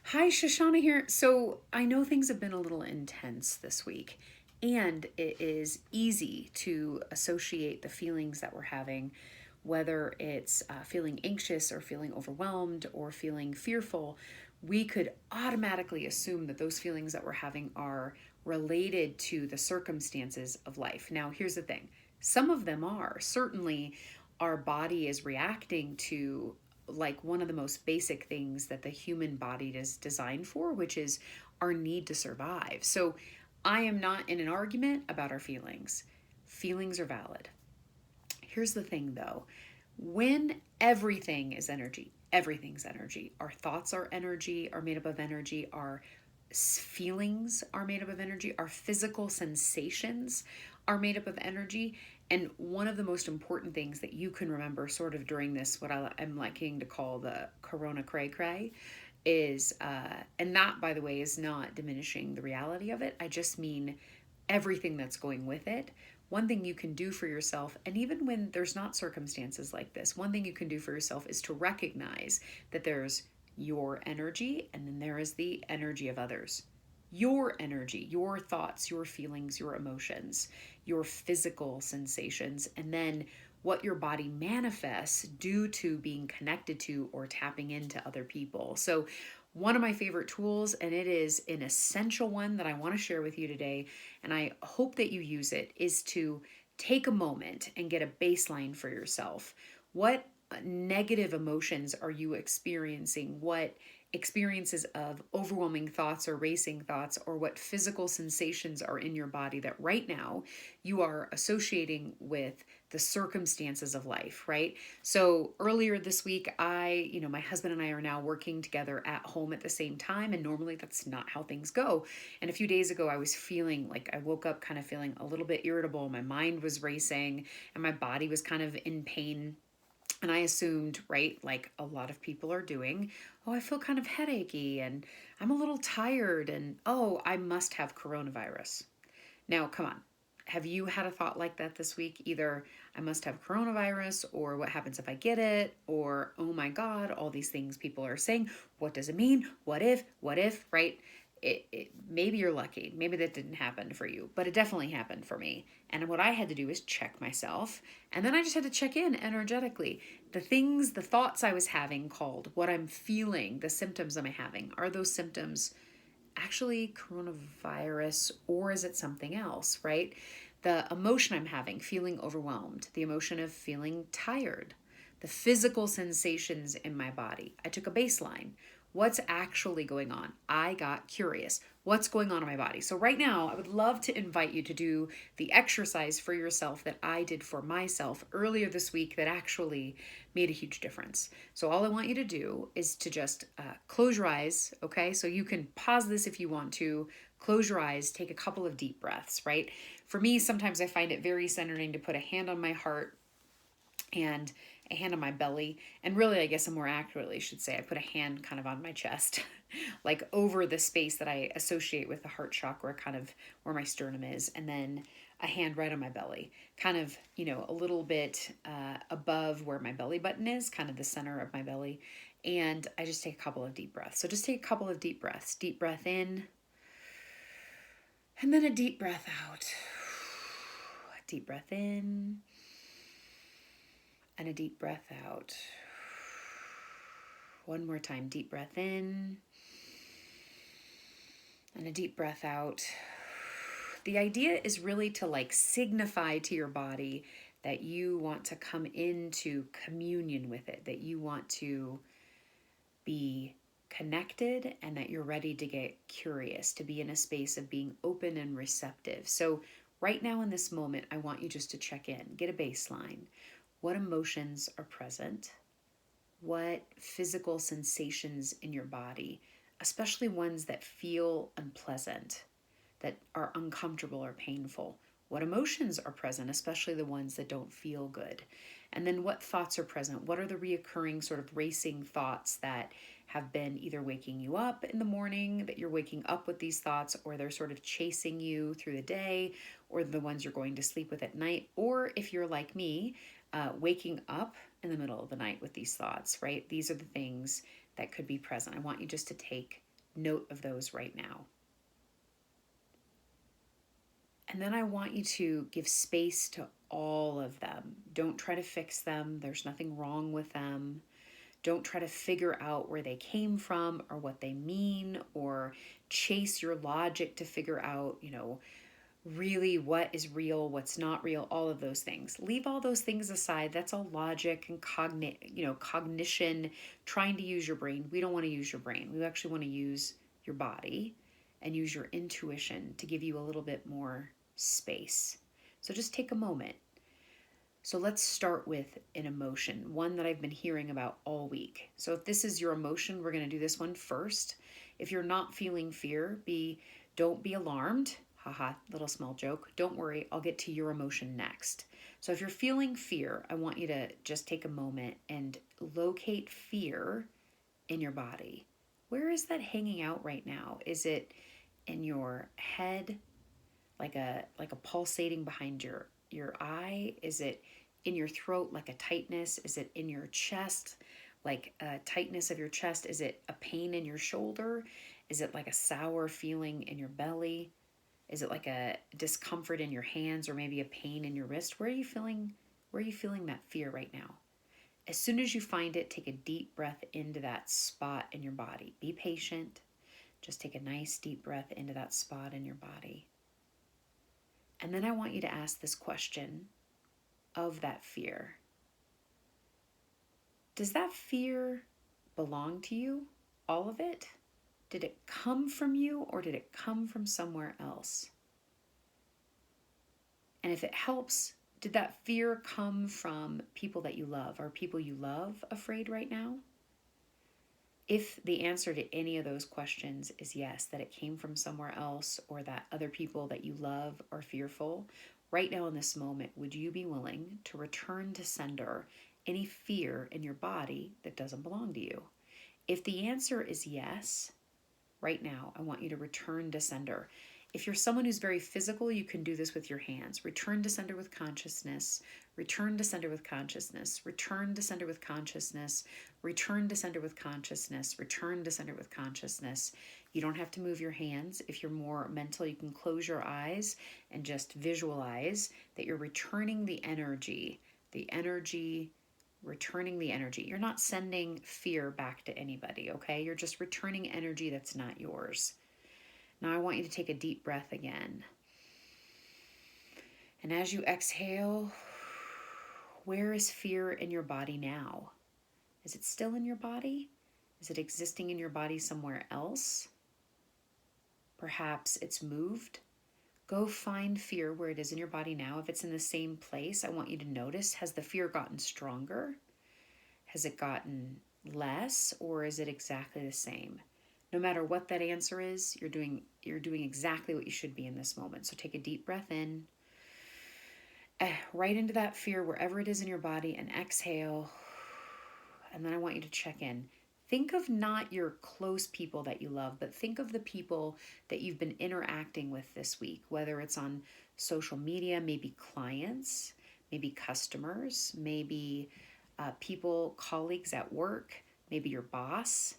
Hi, Shoshana here. So I know things have been a little intense this week, and it is easy to associate the feelings that we're having, whether it's feeling anxious or feeling overwhelmed or feeling fearful. We could automatically assume that those feelings that we're having are related to the circumstances of life. Now, here's the thing, some of them are. Certainly, our body is reacting to like one of the most basic things that the human body is designed for, which is our need to survive. So I am not in an argument about our feelings. Feelings are valid. Here's the thing though, when everything is energy, everything's energy. Our thoughts are energy, are made up of energy. Our feelings are made up of energy. Our physical sensations are made up of energy. And one of the most important things that you can remember, sort of during this, what I'm liking to call the Corona cray cray, is, and that, by the way, is not diminishing the reality of it. I just mean everything that's going with it. One thing you can do for yourself, and even when there's not circumstances like this, one thing you can do for yourself is to recognize that there's your energy and then there is the energy of others. Your energy, your thoughts, your feelings, your emotions, your physical sensations, and then what your body manifests due to being connected to or tapping into other people. So, one of my favorite tools, and it is an essential one that I want to share with you today, and I hope that you use it, is to take a moment and get a baseline for yourself. What negative emotions are you experiencing? What experiences of overwhelming thoughts or racing thoughts, or what physical sensations are in your body that right now you are associating with the circumstances of life, right? So earlier this week, my husband and I are now working together at home at the same time, and normally that's not how things go. And a few days ago, I was feeling like I woke up kind of feeling a little bit irritable. My mind was racing and my body was kind of in pain. And I assumed, right, like a lot of people are doing, oh, I feel kind of headachy and I'm a little tired and oh, I must have coronavirus. Now, come on. Have you had a thought like that this week? Either I must have coronavirus, or what happens if I get it, or oh my God, all these things people are saying. What does it mean? What if, right? Maybe you're lucky. Maybe that didn't happen for you, but it definitely happened for me. And what I had to do is check myself. And then I just had to check in energetically. The things, the thoughts I was having called what I'm feeling, the symptoms I'm having, are those symptoms actually coronavirus or is it something else, right? The emotion I'm having, feeling overwhelmed, the emotion of feeling tired, the physical sensations in my body. I took a baseline. What's actually going on? I got curious. What's going on in my body? So, right now, I would love to invite you to do the exercise for yourself that I did for myself earlier this week that actually made a huge difference. So, all I want you to do is to just close your eyes, okay? So, you can pause this if you want to. Close your eyes, take a couple of deep breaths, right? For me, sometimes I find it very centering to put a hand on my heart and a hand on my belly. And really, I guess I more accurately should say I put a hand kind of on my chest, like over the space that I associate with the heart chakra, kind of where my sternum is. And then a hand right on my belly, kind of, a little bit above where my belly button is, kind of the center of my belly. And I just take a couple of deep breaths. So just take a couple of deep breaths. Deep breath in, and then a deep breath out. Deep breath in, and a deep breath out. One more time, deep breath in and a deep breath out. The idea is really to like signify to your body that you want to come into communion with it, that you want to be connected and that you're ready to get curious, to be in a space of being open and receptive. So, right now in this moment, I want you just to check in, get a baseline. What emotions are present? What physical sensations in your body, especially ones that feel unpleasant, that are uncomfortable or painful? What emotions are present, especially the ones that don't feel good? And then what thoughts are present? What are the reoccurring sort of racing thoughts that have been either waking you up in the morning, that you're waking up with these thoughts, or they're sort of chasing you through the day, or the ones you're going to sleep with at night? Or if you're like me, waking up in the middle of the night with these thoughts, right? These are the things that could be present. I want you just to take note of those right now. And then I want you to give space to all of them. Don't try to fix them. There's nothing wrong with them. Don't try to figure out where they came from or what they mean, or chase your logic to figure out, really what is real, what's not real, all of those things. Leave all those things aside. That's all logic and cognition, trying to use your brain. We don't want to use your brain. We actually want to use your body and use your intuition to give you a little bit more space. So just take a moment. So let's start with an emotion, one that I've been hearing about all week. So if this is your emotion, we're going to do this one first. If you're not feeling fear, don't be alarmed. Haha, little small joke. Don't worry, I'll get to your emotion next. So if you're feeling fear, I want you to just take a moment and locate fear in your body. Where is that hanging out right now? Is it in your head, like a pulsating behind your eye? Is it in your throat, like a tightness? Is it in your chest, like a tightness of your chest? Is it a pain in your shoulder? Is it like a sour feeling in your belly? Is it like a discomfort in your hands, or maybe a pain in your wrist? Where are you feeling that fear right now? As soon as you find it, take a deep breath into that spot in your body. Be patient. Just take a nice deep breath into that spot in your body. And then I want you to ask this question of that fear. Does that fear belong to you? All of it? Did it come from you, or did it come from somewhere else? And if it helps, did that fear come from people that you love? Are people you love afraid right now? If the answer to any of those questions is yes, that it came from somewhere else, or that other people that you love are fearful, right now in this moment, would you be willing to return to sender any fear in your body that doesn't belong to you? If the answer is yes, right now, I want you to return to sender. If you're someone who's very physical, you can do this with your hands. Return to sender with consciousness. Return to sender with consciousness. Return to sender with consciousness. Return to sender with consciousness. Return to sender with consciousness. You don't have to move your hands. If you're more mental, you can close your eyes and just visualize that you're returning the energy, returning the energy. You're not sending fear back to anybody, okay? You're just returning energy that's not yours. Now I want you to take a deep breath again. And as you exhale, where is fear in your body now? Is it still in your body? Is it existing in your body somewhere else? Perhaps it's moved. Go find fear where it is in your body now. If it's in the same place, I want you to notice, has the fear gotten stronger? Has it gotten less, or is it exactly the same? No matter what that answer is, you're doing exactly what you should be in this moment. So take a deep breath in, right into that fear wherever it is in your body, and exhale. And then I want you to check in. Think of not your close people that you love, but think of the people that you've been interacting with this week, whether it's on social media, maybe clients, maybe customers, maybe people, colleagues at work, maybe your boss,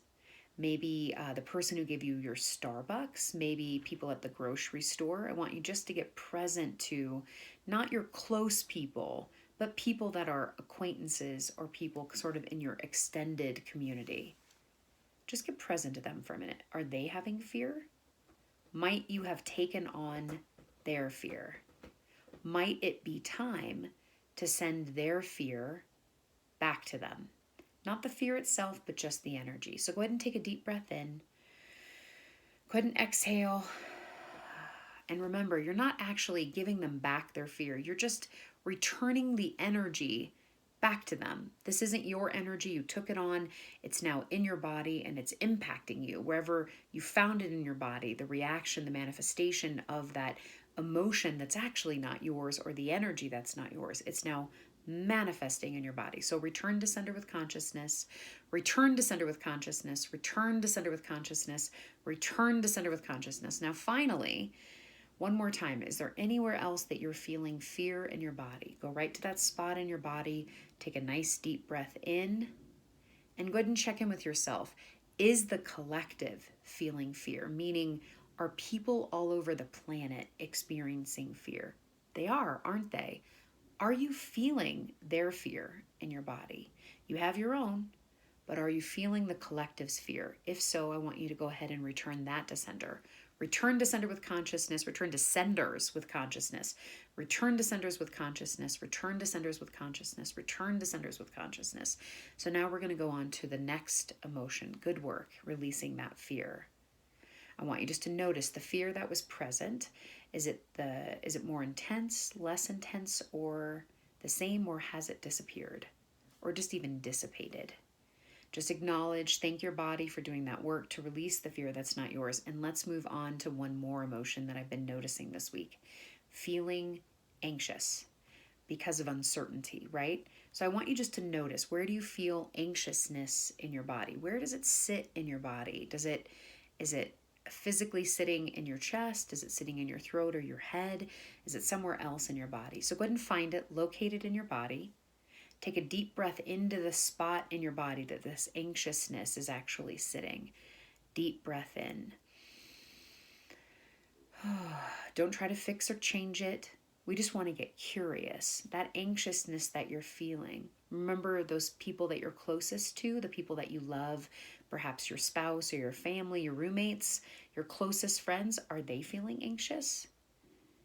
maybe the person who gave you your Starbucks, maybe people at the grocery store. I want you just to get present to not your close people, but people that are acquaintances or people sort of in your extended community. Just get present to them for a minute. Are they having fear? Might you have taken on their fear? Might it be time to send their fear back to them? Not the fear itself, but just the energy. So go ahead and take a deep breath in. Go ahead and exhale. And remember, you're not actually giving them back their fear. You're just returning the energy back to them. This isn't your energy. You took it on. It's now in your body and it's impacting you. Wherever you found it in your body, the reaction, the manifestation of that emotion that's actually not yours, or the energy that's not yours, it's now manifesting in your body. So return to sender with consciousness, return to sender with consciousness, return to sender with consciousness, return to sender with consciousness. Now, finally, one more time, is there anywhere else that you're feeling fear in your body? Go right to that spot in your body, take a nice deep breath in, and go ahead and check in with yourself. Is the collective feeling fear? Meaning, are people all over the planet experiencing fear? They are, aren't they? Are you feeling their fear in your body? You have your own, but are you feeling the collective's fear? If so, I want you to go ahead and return that to sender. Return to sender with consciousness, return to senders with consciousness, return to senders with consciousness, return to senders with consciousness, return to senders with consciousness. So now we're going to go on to the next emotion. Good work, releasing that fear. I want you just to notice the fear that was present. Is it more intense, less intense, or the same, or has it disappeared? Or just even dissipated? Just acknowledge, thank your body for doing that work to release the fear that's not yours. And let's move on to one more emotion that I've been noticing this week. Feeling anxious because of uncertainty, right? So I want you just to notice, where do you feel anxiousness in your body? Where does it sit in your body? Is it physically sitting in your chest? Is it sitting in your throat or your head? Is it somewhere else in your body? So go ahead and find it, locate it in your body. Take a deep breath into the spot in your body that this anxiousness is actually sitting. Deep breath in. Don't try to fix or change it. We just want to get curious. That anxiousness that you're feeling. Remember those people that you're closest to, the people that you love, perhaps your spouse or your family, your roommates, your closest friends. Are they feeling anxious?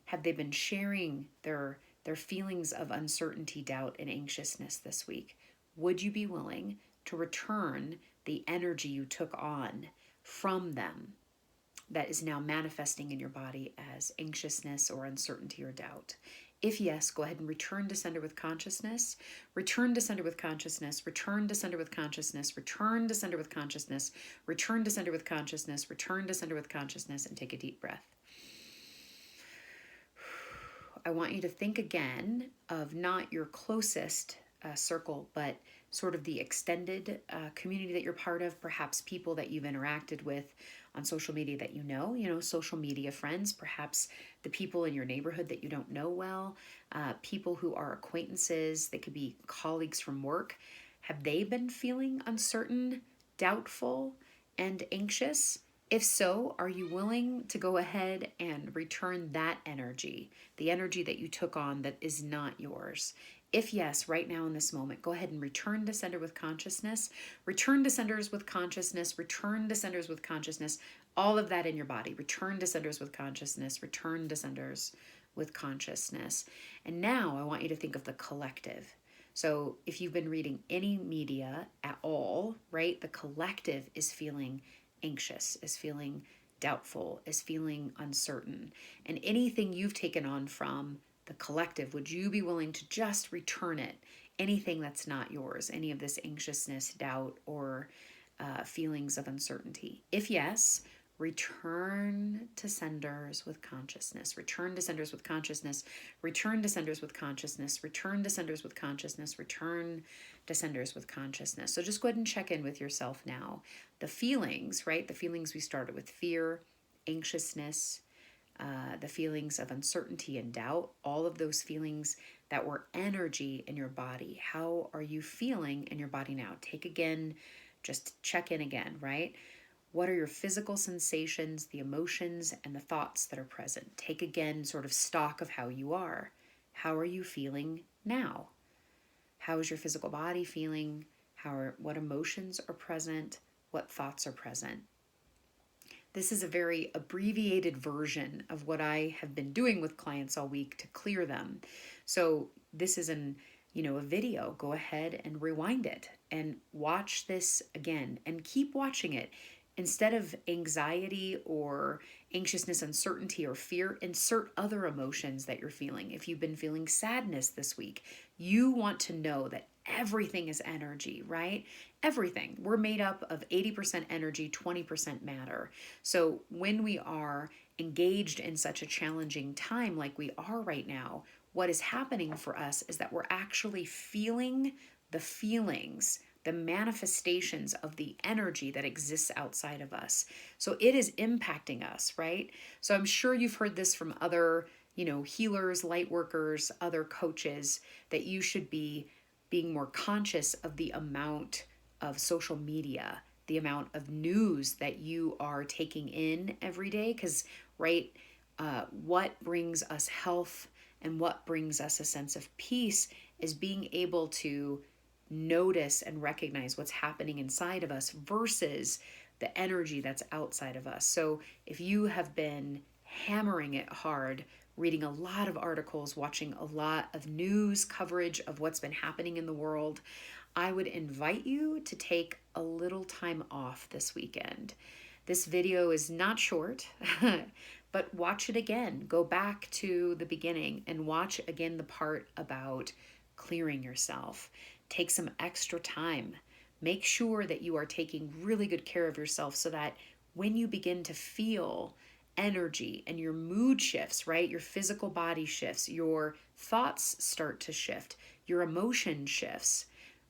Have they been sharing their feelings of uncertainty, doubt, and anxiousness this week? Would you be willing to return the energy you took on from them that is now manifesting in your body as anxiousness or uncertainty or doubt? If yes, go ahead and return to sender with consciousness, return to sender with consciousness, return to sender with consciousness, return to sender with consciousness, return to sender with consciousness, return to sender with consciousness, and take a deep breath. I want you to think again of not your closest circle, but sort of the extended community that you're part of, perhaps people that you've interacted with on social media that you know, social media friends, perhaps the people in your neighborhood that you don't know well, people who are acquaintances, they could be colleagues from work. Have they been feeling uncertain, doubtful, and anxious? If so, are you willing to go ahead and return that energy, the energy that you took on that is not yours? If yes, right now in this moment, go ahead and return to sender with consciousness, return to senders with consciousness, return to senders with consciousness, all of that in your body. Return to senders with consciousness, return to senders with consciousness. And now I want you to think of the collective. So if you've been reading any media at all, right, the collective is feeling anxious, is feeling doubtful, is feeling uncertain. And anything you've taken on from the collective, would you be willing to just return it? Anything that's not yours, any of this anxiousness, doubt, or feelings of uncertainty? If yes, return to senders with consciousness, return to senders with consciousness, return to senders with consciousness, return to senders with consciousness, return to senders with consciousness. So just go ahead and check in with yourself now. The feelings, right? The feelings we started with: fear, anxiousness, the feelings of uncertainty and doubt, all of those feelings that were energy in your body. How are you feeling in your body now? Just check in again, right? What are your physical sensations, the emotions, and the thoughts that are present? Take again sort of stock of how you are. How are you feeling now? How is your physical body feeling? What emotions are present? What thoughts are present? This is a very abbreviated version of what I have been doing with clients all week to clear them. So this is a video. Go ahead and rewind it and watch this again and keep watching it. Instead of anxiety or anxiousness, uncertainty, or fear, insert other emotions that you're feeling. If you've been feeling sadness this week, you want to know that everything is energy, right? Everything. We're made up of 80% energy, 20% matter. So when we are engaged in such a challenging time like we are right now, what is happening for us is that we're actually feeling the feelings, the manifestations of the energy that exists outside of us. So it is impacting us, right? So I'm sure you've heard this from other, healers, light workers, other coaches, that you should be being more conscious of the amount of social media the amount of news that you are taking in every day. Because, right, what brings us health and what brings us a sense of peace is being able to notice and recognize what's happening inside of us versus the energy that's outside of us. So if you have been hammering it hard, reading a lot of articles, watching a lot of news coverage of what's been happening in the world, I would invite you to take a little time off this weekend. This video is not short, but watch it again. Go back to the beginning and watch again the part about clearing yourself. Take some extra time. Make sure that you are taking really good care of yourself so that when you begin to feel energy and your mood shifts, right? Your physical body shifts, your thoughts start to shift, your emotion shifts.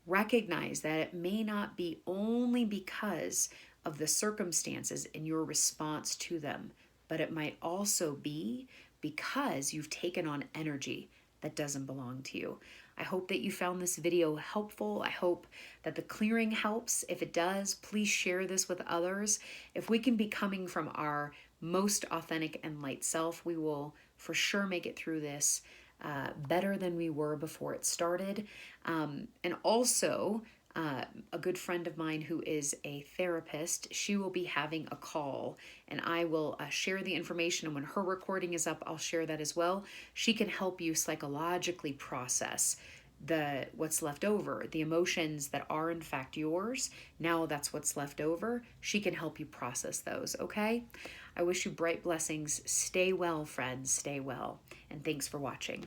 Recognize that it may not be only because of the circumstances and your response to them, but it might also be because you've taken on energy that doesn't belong to you. I hope that you found this video helpful. I hope that the clearing helps. If it does, please share this with others. If we can be coming from our most authentic and light self, we will for sure make it through this better than we were before it started. And also, a good friend of mine who is a therapist, she will be having a call, and I will share the information. And when her recording is up, I'll share that as well. She can help you psychologically process what's left over, the emotions that are in fact yours. Now that's what's left over. She can help you process those. Okay. I wish you bright blessings. Stay well, friends. Stay well. And thanks for watching.